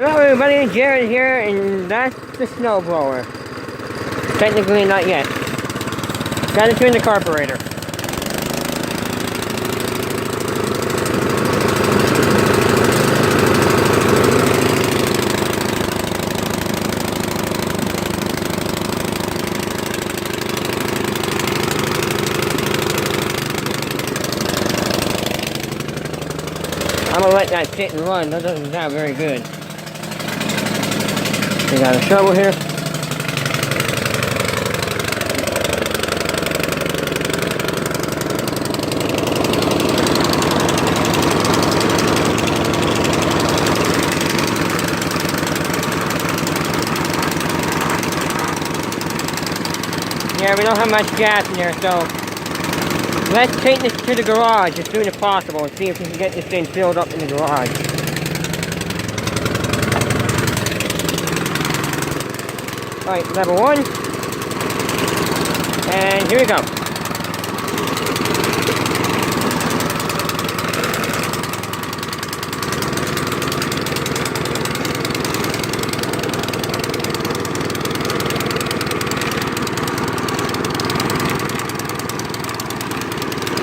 Hello everybody, Jared here, and that's the snowblower. Technically not yet. Gotta turn the carburetor. I'm gonna let that sit and run. That doesn't sound very good. We got a shovel here. Yeah, we don't have much gas in there, so let's take this to the garage as soon as possible and see if we can get this thing filled up in the garage. Alright, level 1. And here we go.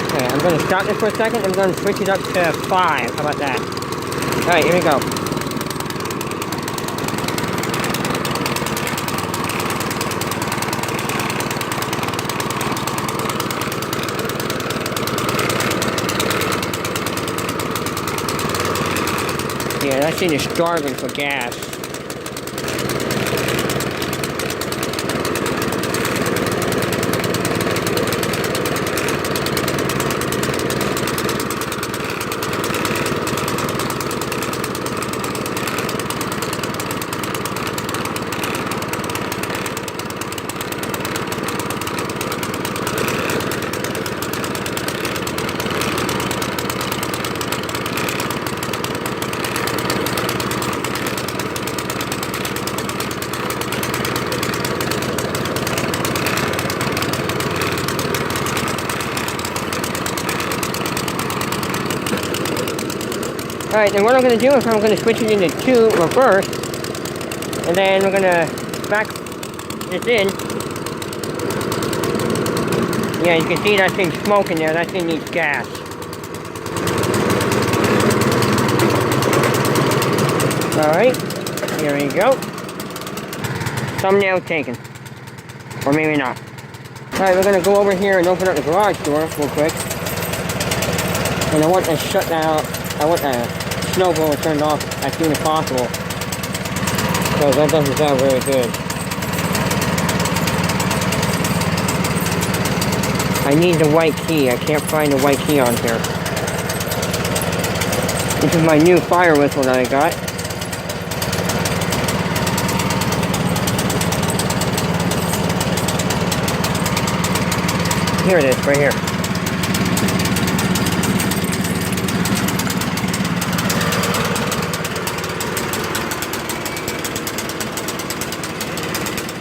Okay, I'm going to stop this for a second. I'm going to switch it up to 5. How about that? Alright, here we go. Yeah, that thing is starving for gas. Alright, then what I'm going to do is I'm going to switch it into 2 reverse, and then we're going to back this in. Yeah, you can see that thing's smoking there. That thing needs gas. Alright, here we go. Thumbnail taken. Or maybe not. Alright, we're going to go over here and open up the garage door real quick. And I want to shut down. I want the snowblower turned off as soon as possible, because that doesn't sound very good. I need the white key. I can't find the white key on here. This is my new fire whistle that I got. Here it is, right here.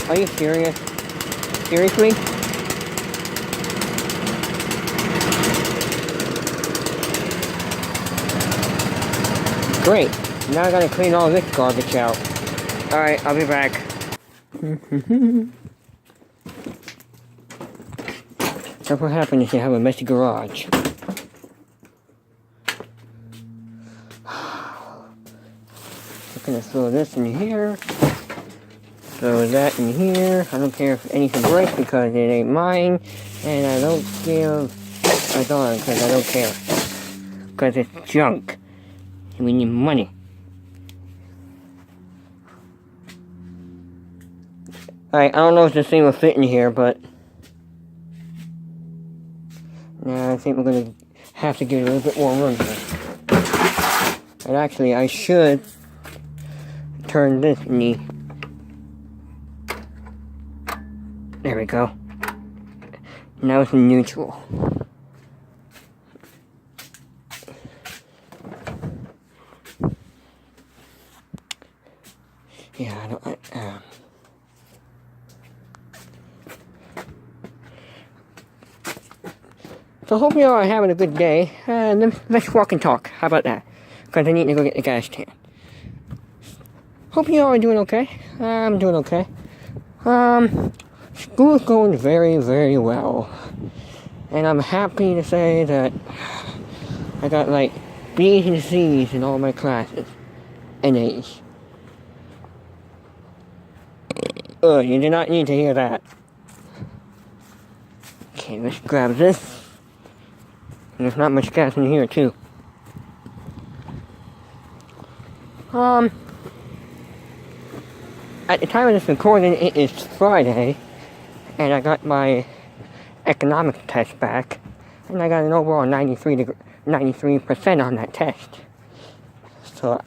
Are you serious? Seriously? Great. Now I gotta clean all this garbage out. Alright, I'll be back. That's what happens if you have a messy garage. I'm gonna throw this in here. Throw that in here. I don't care if anything breaks because it ain't mine. And I don't give a darn because I don't care. Because it's junk. And we need money. Alright, I don't know if this thing will fit in here, but now I think we're going to have to give it a little bit more room here. And actually, I should turn this knee. There we go. Now it's in neutral. Yeah, I don't. So hope you all are having a good day. Let's walk and talk. How about that? Because I need to go get the gas can. hope you all are doing okay. I'm doing okay. School is going very, very well. And I'm happy to say that I got like B's and C's in all my classes. And A's. You did not need to hear that. Okay, let's grab this. And there's not much gas in here too. At the time of this recording, it is Friday, and I got my economics test back, and I got an overall 93% on that test. So,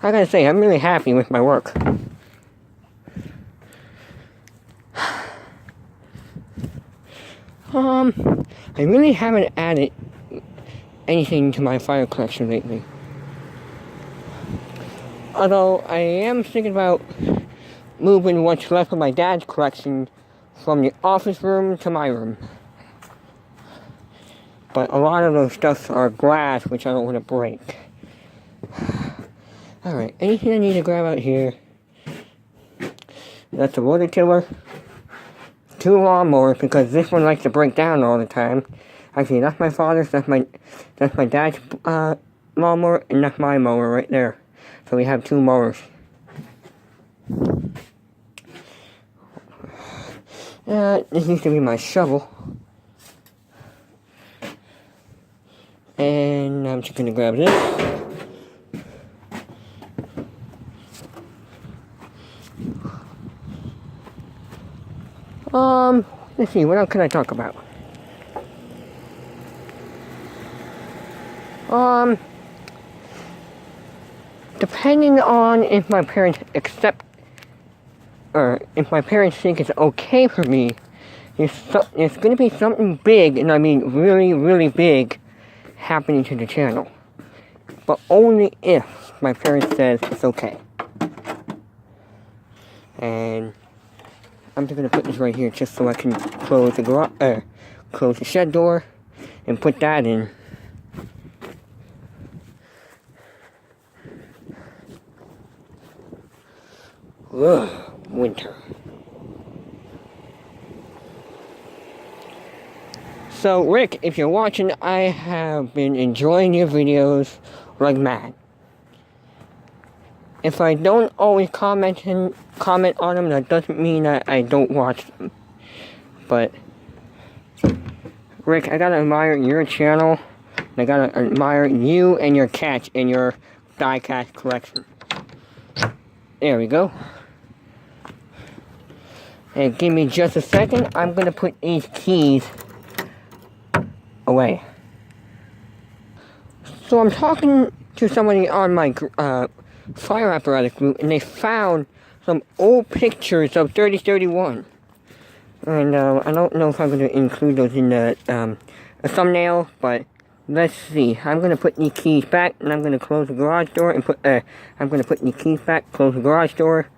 I gotta say, I'm really happy with my work. I really haven't added anything to my file collection lately. Although, I am thinking about moving what's left of my dad's collection from the office room to my room. But a lot of those stuffs are glass, which I don't want to break. Alright, anything I need to grab out here? That's a water tiller. 2 lawnmowers, because this one likes to break down all the time. Actually, that's my father's, that's my dad's lawnmower, and that's my mower right there. So we have 2 mowers. This used to be my shovel. And I'm just gonna grab this. Let's see, what else can I talk about? Depending on if my parents accept, or if my parents think it's okay for me, there's gonna be something big, and I mean really, really big, happening to the channel. But only if my parents says it's okay. And I'm just gonna put this right here just so I can close the close the shed door and put that in. Ugh, winter. So, Rick, if you're watching, I have been enjoying your videos like mad. If I don't always comment on them, that doesn't mean that I don't watch them. But, Rick, I gotta admire your channel. And I gotta admire you and your cats in your die-cast collection. There we go. And give me just a second. I'm gonna put these keys away. So I'm talking to somebody on my fire apparatus group, and they found some old pictures of 3031. And I don't know if I'm going to include those in the a thumbnail, but let's see. I'm going to put these keys back, and I'm going to close the garage door, and I'm going to put these keys back, close the garage door,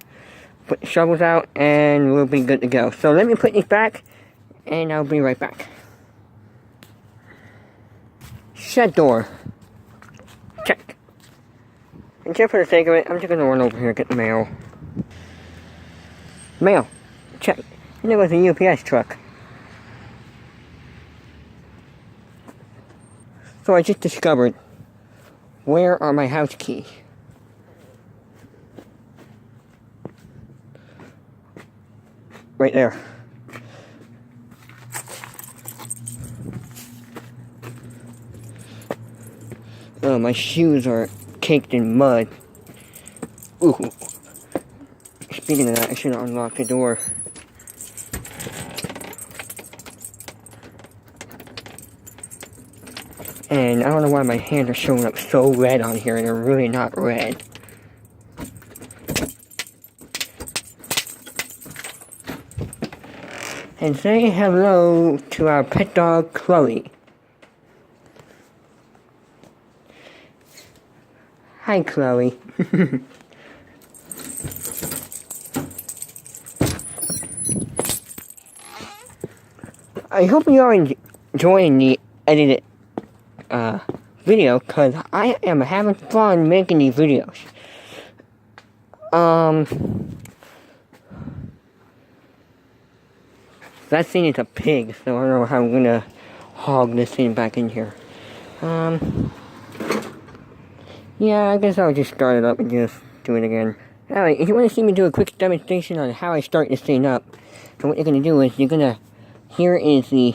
put the shovels out, and we'll be good to go. So let me put these back, and I'll be right back. Shed door. Check. And just for the sake of it, I'm just going to run over here and get the mail. Mail. Check. And there was a UPS truck. So I just discovered, where are my house keys? Right there. Oh, my shoes are caked in mud. Ooh. Speaking of that, I should have unlocked the door. And I don't know why my hands are showing up so red on here, and they're really not red. And say hello to our pet dog, Chloe. Hi, Chloe. I hope you are enjoying the edited video, because I am having fun making these videos. That thing is a pig, so I don't know how I'm gonna hog this thing back in here. Yeah, I guess I'll just start it up and just do it again. Alright, if you want to see me do a quick demonstration on how I start this thing up, so what you're gonna do is here is the,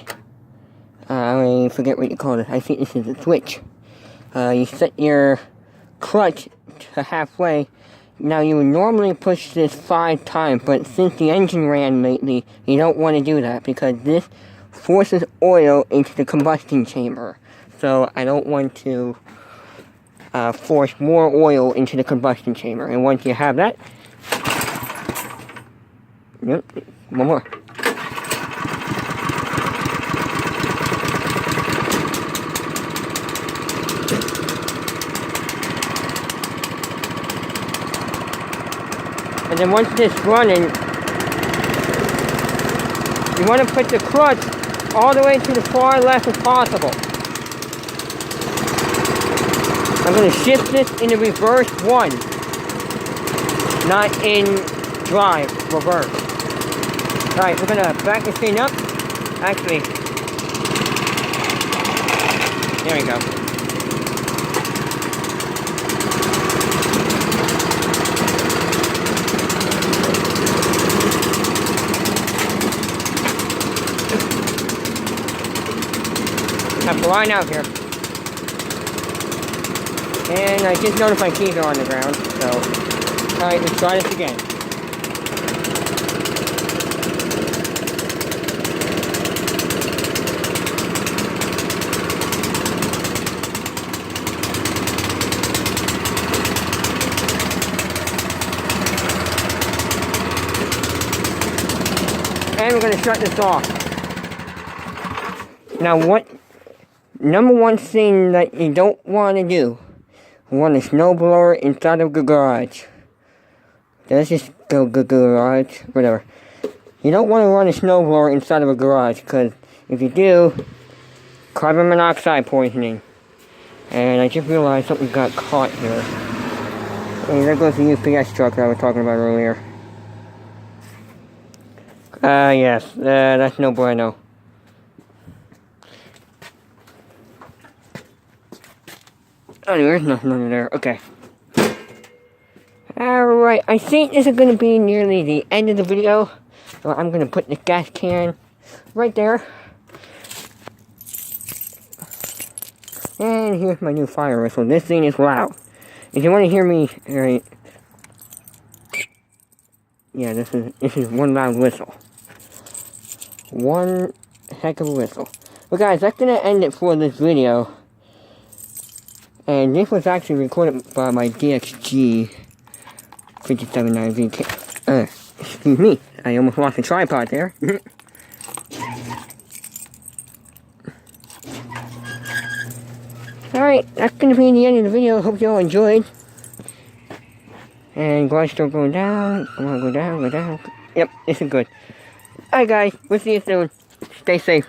I forget what you call it, I think this is a switch. You set your clutch to halfway. Now you would normally push this 5 times, but since the engine ran lately, you don't want to do that because this forces oil into the combustion chamber. So I don't want to force more oil into the combustion chamber. And once you have that, yep, one more. And then once it's running, you want to put the clutch all the way to the far left as possible. I'm going to shift this into reverse 1, not in drive, reverse. Alright, we're going to back this thing up. Actually, there we go. Have to line out here. And I just noticed my keys are on the ground, so alright, let's try this again. And we're going to shut this off. Now number one thing that you don't want to do, run a snowblower inside of the garage. Let's just go garage, whatever. You don't want to run a snowblower inside of a garage, because if you do, carbon monoxide poisoning. And I just realized something got caught here. And there goes the UPS truck that I was talking about earlier. Yes, that's no bueno. Oh, there's nothing under there. Okay. Alright, I think this is going to be nearly the end of the video. So I'm going to put the gas can right there. And here's my new fire whistle. This thing is loud. If you want to hear me, right? Yeah, this is one loud whistle. One heck of a whistle. Well guys, that's going to end it for this video. And this was actually recorded by my DXG 579VK. Excuse me, I almost lost the tripod there. Alright, that's going to be the end of the video. Hope you all enjoyed. And garage door going down. Come on, go down, go down. Yep, this is good. Alright guys, we'll see you soon. Stay safe.